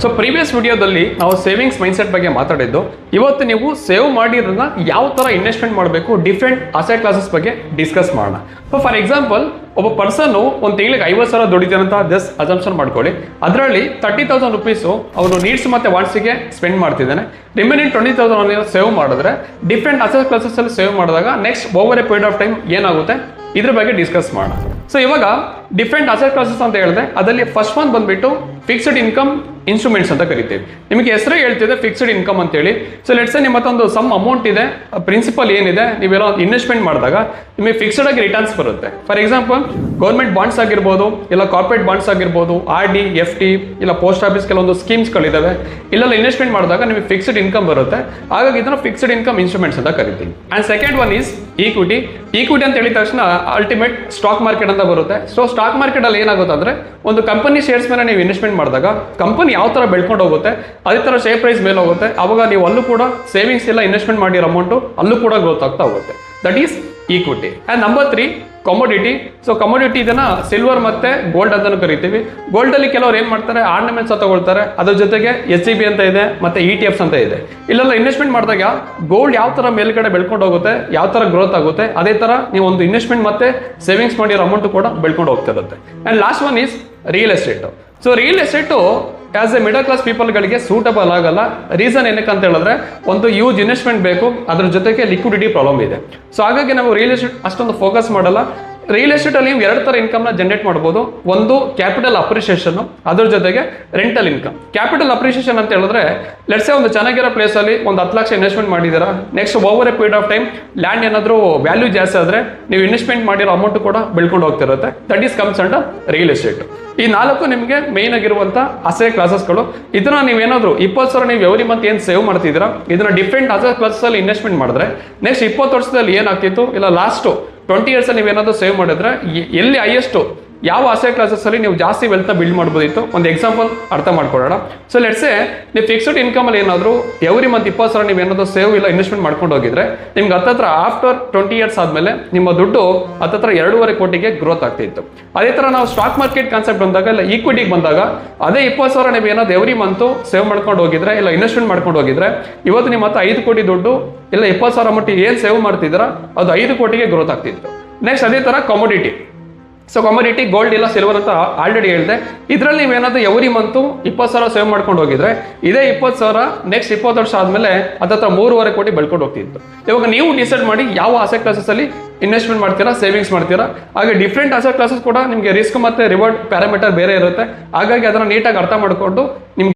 So previous ವಿಡಿಯೋದಲ್ಲಿ ನಾವು savings mindset ಬಗ್ಗೆ ಮಾತಾಡಿದ್ದು. ಇವತ್ತು ನೀವು ಸೇವ್ ಮಾಡಿರೋದನ್ನ ಯಾವ ಥರ ಇನ್ವೆಸ್ಟ್ಮೆಂಟ್ ಮಾಡಬೇಕು, ಡಿಫ್ರೆಂಟ್ ಅಸೆಟ್ ಕ್ಲಾಸಸ್ ಬಗ್ಗೆ ಡಿಸ್ಕಸ್ ಮಾಡೋಣ. ಸೊ ಫಾರ್ ಎಕ್ಸಾಂಪಲ್, ಒಬ್ಬ ಪರ್ಸನ್ ಒಂದು ತಿಂಗಳಿಗೆ 50,000 ದುಡಿತಾನೆ ಅಂತ ಜಸ್ಟ್ ಅಸಂಪ್ಷನ್ ಮಾಡ್ಕೊಳ್ಳಿ. ಅದರಲ್ಲಿ 30,000 ರುಪೀಸು ಅವನು ನೀಡ್ಸ್ ಮತ್ತು ವಾಂಟ್ಸಿಗೆ ಸ್ಪೆಂಡ್ ಮಾಡ್ತಿದ್ದಾನೆ. ರಿಮೈನಿಂಗ್ 20,000 ಸೇವ್ ಮಾಡಿದ್ರೆ ಡಿಫ್ರೆಂಟ್ ಅಸೆಟ್ ಕ್ಲಾಸಸ್ಸಲ್ಲಿ ಸೇವ್ ಮಾಡಿದಾಗ next over a period of time ಏನಾಗುತ್ತೆ ಇದ್ರ ಬಗ್ಗೆ ಡಿಸ್ಕಸ್ ಮಾಡೋಣ. ಸೊ ಇವಾಗ ಡಿಫ್ರೆಂಟ್ ಅಸೆಟ್ ಕ್ಲಾಸಸ್ ಅಂತ ಹೇಳಿದೆ. ಅದರಲ್ಲಿ ಫಸ್ಟ್ ಒನ್ ಬಂದ್ಬಿಟ್ಟು ಫಿಕ್ಸ್ಡ್ ಇನ್ಕಮ್ ಇನ್ಸ್ಟ್ರೂಮೆಂಟ್ಸ್ ಅಂತ ಕರಿತೀವಿ. ನಿಮಗೆ ಹೆಸರೇ ಹೇಳ್ತಿದೆ ಫಿಕ್ಸ್ಡ್ ಇನ್ಕಮ್ ಅಂತೇಳಿ. ಸೊ ಲೆಟ್ಸ್ ನಿಮ್ಮ ಹತ್ರ ಒಂದು ಸಮ್ ಅಮೌಂಟ್ ಇದೆ, ಪ್ರಿನ್ಸಿಪಲ್ ಏನಿದೆ, ನೀವೆಲ್ಲ ಇನ್ವೆಸ್ಟ್ಮೆಂಟ್ ಮಾಡಿದಾಗ ನಿಮಗೆ ಫಿಕ್ಸ್ಡ್ ಆಗಿ ರಿಟರ್ನ್ಸ್ ಬರುತ್ತೆ. ಫಾರ್ ಎಕ್ಸಾಂಪಲ್, ಗೌರ್ಮೆಂಟ್ ಬಾಂಡ್ಸ್ ಆಗಿರ್ಬೋದು, ಇಲ್ಲ ಕಾರ್ಪೊರೇಟ್ ಬಾಂಡ್ಸ್ ಆಗಿರ್ಬೋದು, RD, FT, ಇಲ್ಲ ಪೋಸ್ಟ್ ಆಫೀಸ್ ಕೆಲವೊಂದು ಸ್ಕೀಮ್ಸ್ಗಳಿದ್ದಾವೆ. ಇಲ್ಲೆಲ್ಲ ಇನ್ವೆಸ್ಟ್ಮೆಂಟ್ ಮಾಡಿದಾಗ ನಿಮಗೆ ಫಿಕ್ಸ್ಡ್ ಇನ್ಕಮ್ ಬರುತ್ತೆ. ಹಾಗಾಗಿ ಇದನ್ನು ಫಿಕ್ಸ್ಡ್ ಇನ್ಕಮ್ ಇನ್ಸ್ಟ್ರೂಮೆಂಟ್ಸ್ ಅಂತ ಕರಿತೀವಿ. And second one is equity. Equity ಅಂತ ಹೇಳಿದ ತಕ್ಷಣ ಅಲ್ಟಿಮೇಟ್ ಸ್ಟಾಕ್ ಮಾರ್ಕೆಟ್ ಅಂತ ಬರುತ್ತೆ. ಸೊ ಸ್ಟಾಕ್ ಮಾರ್ಕೆಟ್ ಅಲ್ಲಿ ಏನಾಗುತ್ತೆ ಅಂದ್ರೆ, ಒಂದು ಕಂಪನಿ ಶೇರ್ಸ್ ಮೇಲೆ ನೀವು ಇನ್ವೆಸ್ಟ್ಮೆಂಟ್ ಮಾಡಿದಾಗ ಕಂಪನಿ ಯಾವ ತರ ಬೆಳ್ಕೊಂಡು ಹೋಗುತ್ತೆ ಅದೇ ತರ ಶೇರ್ ಪ್ರೈಸ್ ಮೇಲೆ ಹೋಗುತ್ತೆ. ಅವಾಗ ನೀವು ಅಲ್ಲೂ ಕೂಡ ಸೇವಿಂಗ್ಸ್ ಎಲ್ಲ ಇನ್ವೆಸ್ಟ್ಮೆಂಟ್ ಮಾಡಿರೋ ಅಮೌಂಟು ಅಲ್ಲೂ ಕೂಡ ಗ್ರೋತ್ ಆಗ್ತಾ ಹೋಗುತ್ತೆ. That is equity. And number 3 commodity. So commodity ಇದನ್ನ ಸಿಲ್ವರ್ ಮತ್ತೆ ಗೋಲ್ಡ್ ಅಂತಾನು ಕರಿತೀವಿ. ಗೋಲ್ಡ್ ಅಲ್ಲಿ ಕೆಲವರು ಏನ್ ಮಾಡ್ತಾರೆ, ಆರ್ನಮೆಂಟ್ಸ್ ತಗೊಳ್ತಾರೆ. ಅದ್ರ ಜೊತೆಗೆ SGB ಅಂತ ಇದೆ, ಮತ್ತೆ ETFs ಅಂತ ಇದೆ. ಇಲ್ಲೆಲ್ಲ ಇನ್ವೆಸ್ಟ್ಮೆಂಟ್ ಮಾಡಿದಾಗ ಗೋಲ್ಡ್ ಯಾವ ತರ ಮೇಲ್ಗಡೆ ಬೆಳ್ಕೊಂಡು ಹೋಗುತ್ತೆ, ಯಾವ ತರ ಗ್ರೋತ್ ಆಗುತ್ತೆ, ಅದೇ ತರ ನೀವು ಒಂದು ಇನ್ವೆಸ್ಟ್ಮೆಂಟ್ ಮತ್ತೆ ಸೇವಿಂಗ್ಸ್ ಮಾಡಿರೋ ಅಮೌಂಟ್ ಕೂಡ ಬೆಳ್ಕೊಂಡು ಹೋಗ್ತಿರುತ್ತೆ. And last one is real estate. So real estate as a middle class ಪೀಪಲ್ಗಳಿಗೆ ಸೂಟಬಲ್ ಆಗಲ್ಲ. ರೀಸನ್ ಏನಕ್ಕೆ ಅಂತ ಹೇಳಿದ್ರೆ, ಒಂದು ಯೂಜ್ ಇನ್ವೆಸ್ಟ್ಮೆಂಟ್ ಬೇಕು, ಅದ್ರ ಜೊತೆಗೆ ಲಿಕ್ವಿಡಿಟಿ ಪ್ರಾಬ್ಲಮ್ ಇದೆ. ಸೊ ಹಾಗಾಗಿ ನಾವು ರಿಯಲ್ ಎಸ್ಟೇಟ್ ಅಷ್ಟೊಂದು ಫೋಕಸ್ ಮಾಡಲ್ಲ. ರಿಯಲ್ ಎಸ್ಟೇಟ್ ಅಲ್ಲಿ ನೀವು 2 ಥರ ಇನ್ಕಮ್ನ ಜನರೇಟ್ ಮಾಡ್ಬೋದು. ಒಂದು ಕ್ಯಾಪಿಟಲ್ ಅಪ್ರಿಷಿಯೇಷನ್, ಅದ್ರ ಜೊತೆಗೆ ರೆಂಟಲ್ ಇನ್ಕಮ್. ಕ್ಯಾಪಿಟಲ್ ಅಪ್ರಿಷಿಯೇಷನ್ ಅಂತ ಹೇಳಿದ್ರೆ, ಲೆಟ್ಸ್ ಒಂದು ಚೆನ್ನಾಗಿರೋ ಪ್ಲೇಸ್ ಅಲ್ಲಿ ಒಂದು 10 ಲಕ್ಷ ಇನ್ವೆಸ್ಟ್ಮೆಂಟ್ ಮಾಡಿದ್ದೀರಾ. Next over a period of time land ಏನಾದರೂ ವ್ಯಾಲ್ಯೂ ಜಾಸ್ತಿ ಆದರೆ ನೀವು ಇನ್ವೆಸ್ಟ್ಮೆಂಟ್ ಮಾಡಿರೋ ಅಮೌಂಟ್ ಕೂಡ ಬೆಳ್ಕೊಂಡು ಹೋಗ್ತಿರುತ್ತೆ. That is comes under real estate. ಈ 4 ನಿಮಗೆ ಮೇನ್ ಆಗಿರುವಂಥ ಅಸೆಟ್ ಕ್ಲಾಸಸ್ಗಳು. ಇದನ್ನ ನೀವೇನಾದರೂ 20,000 ನೀವು ಎವ್ರಿ ಮಂತ್ ಏನು ಸೇವ್ ಮಾಡ್ತಿದ್ದೀರಾ, ಇದನ್ನ ಡಿಫ್ರೆಂಟ್ ಅಸೆಟ್ ಕ್ಲಾಸಸ್ ಅಲ್ಲಿ ಇನ್ವೆಸ್ಟ್ಮೆಂಟ್ ಮಾಡಿದ್ರೆ ನೆಕ್ಸ್ಟ್ 20 ವರ್ಷದಲ್ಲಿ ಏನಾಗ್ತಿತ್ತು, ಇಲ್ಲ ಲಾಸ್ಟ್ 20 ಇಯರ್ಸ್ ಅಲ್ಲಿ ನೀವೇನಾದರೂ ಸೇವ್ ಮಾಡಿದ್ರೆ ಎಲ್ಲಿ ಹೈಯೆಸ್ಟ್ ಯಾವ ಅಸೆಟ್ ಕ್ಲಾಸಸ್ ಅಲ್ಲಿ ನೀವು ಜಾಸ್ತಿ ವೆಲ್ತ್ ಬಿಲ್ಡ್ ಮಾಡ್ಬೋದಿತ್ತು, ಒಂದು ಎಕ್ಸಾಂಪಲ್ ಅರ್ಥ ಮಾಡ್ಕೊಳ್ಳೋಣ. ಸೊ ಲೆಟ್ಸೆ ನೀವು ಫಿಕ್ಸ್ಡ್ ಇನ್ಕಮ್ ಅಲ್ಲಿ ಏನಾದರೂ ಎವ್ರಿ ಮಂತ್ 20,000 ನೀವು ಏನಾದರೂ ಸೇವ್ ಇಲ್ಲ ಇನ್ವೆಸ್ಟ್ಮೆಂಟ್ ಮಾಡ್ಕೊಂಡು ಹೋಗಿದ್ರೆ ನಿಮ್ಗೆ ಹತ್ತತ್ರ ಆಫ್ಟರ್ 20 ಇಯರ್ಸ್ ಆದ್ಮೇಲೆ ನಿಮ್ಮ ದುಡ್ಡು ಹತ್ತತ್ರ 2.5 ಕೋಟಿಗೆ ಗ್ರೋತ್ ಆಗ್ತಿತ್ತು. ಅದೇ ತರ ನಾವು ಸ್ಟಾಕ್ ಮಾರ್ಕೆಟ್ ಕಾನ್ಸೆಪ್ಟ್ ಬಂದಾಗ, ಇಲ್ಲ ಈಕ್ವಿಟಿಗೆ ಬಂದಾಗ, ಅದೇ 20,000 ನೀವು ಏನಾದ್ರು ಎವ್ರಿ ಮಂತ್ ಸೇವ್ ಮಾಡ್ಕೊಂಡು ಹೋಗಿದ್ರೆ, ಇಲ್ಲ ಇನ್ವೆಸ್ಟ್ಮೆಂಟ್ ಮಾಡ್ಕೊಂಡು ಹೋಗಿದ್ರೆ, ಇವತ್ತು ನಿಮ್ಮ ಹತ್ರ 5 ಕೋಟಿ ದುಡ್ಡು ಇಲ್ಲ 20,000 ಮಟ್ಟಿಗೆ ಏನು ಸೇವ್ ಮಾಡ್ತಿದ್ದೀರಾ ಅದು 5 ಕೋಟಿಗೆ ಗ್ರೋತ್ ಆಗ್ತಿತ್ತು. ನೆಕ್ಸ್ಟ್ ಅದೇ ತರ ಕಮೋಡಿಟಿ. ಸೊ ಕಮೋಡಿಟಿ ಗೋಲ್ಡ್ ಇಲ್ಲ ಸಿಲ್ವರ್ ಅಂತ ಆಲ್ರೆಡಿ ಹೇಳಿದೆ. ಇದರಲ್ಲಿ ನೀವೇನಾದ್ರು ಎವ್ರಿ ಮಂತು 20,000 ಸೇವ್ ಮಾಡ್ಕೊಂಡು ಹೋಗಿದ್ರೆ ಇದೇ 20,000 ನೆಕ್ಸ್ಟ್ 20 ವರ್ಷ ಆದ್ಮೇಲೆ ಹತ್ತತ್ರ 3.5 ಕೋಟಿ ಬೆಳ್ಕೊಂಡು ಹೋಗ್ತಿತ್ತು. ಇವಾಗ ನೀವು ಡಿಸೈಡ್ ಮಾಡಿ ಯಾವ ಅಸೆಟ್ ಕ್ಲಾಸಸ್ ಅಲ್ಲಿ ಇನ್ವೆಸ್ಟ್ಮೆಂಟ್ ಮಾಡ್ತೀರಾ, ಸೇವಿಂಗ್ಸ್ ಮಾಡ್ತೀರಾ. ಹಾಗೆ ಡಿಫ್ರೆಂಟ್ ಅಸೆಟ್ ಕ್ಲಾಸಸ್ ಕೂಡ ನಿಮಗೆ ರಿಸ್ಕ್ ಮತ್ತೆ ರಿವಾರ್ಡ್ ಪ್ಯಾರಾಮೀಟರ್ ಬೇರೆ ಇರುತ್ತೆ. ಹಾಗಾಗಿ ಅದನ್ನ ನೀಟಾಗಿ ಅರ್ಥ ಮಾಡಿಕೊಂಡು ನಿಮ್ಗೆ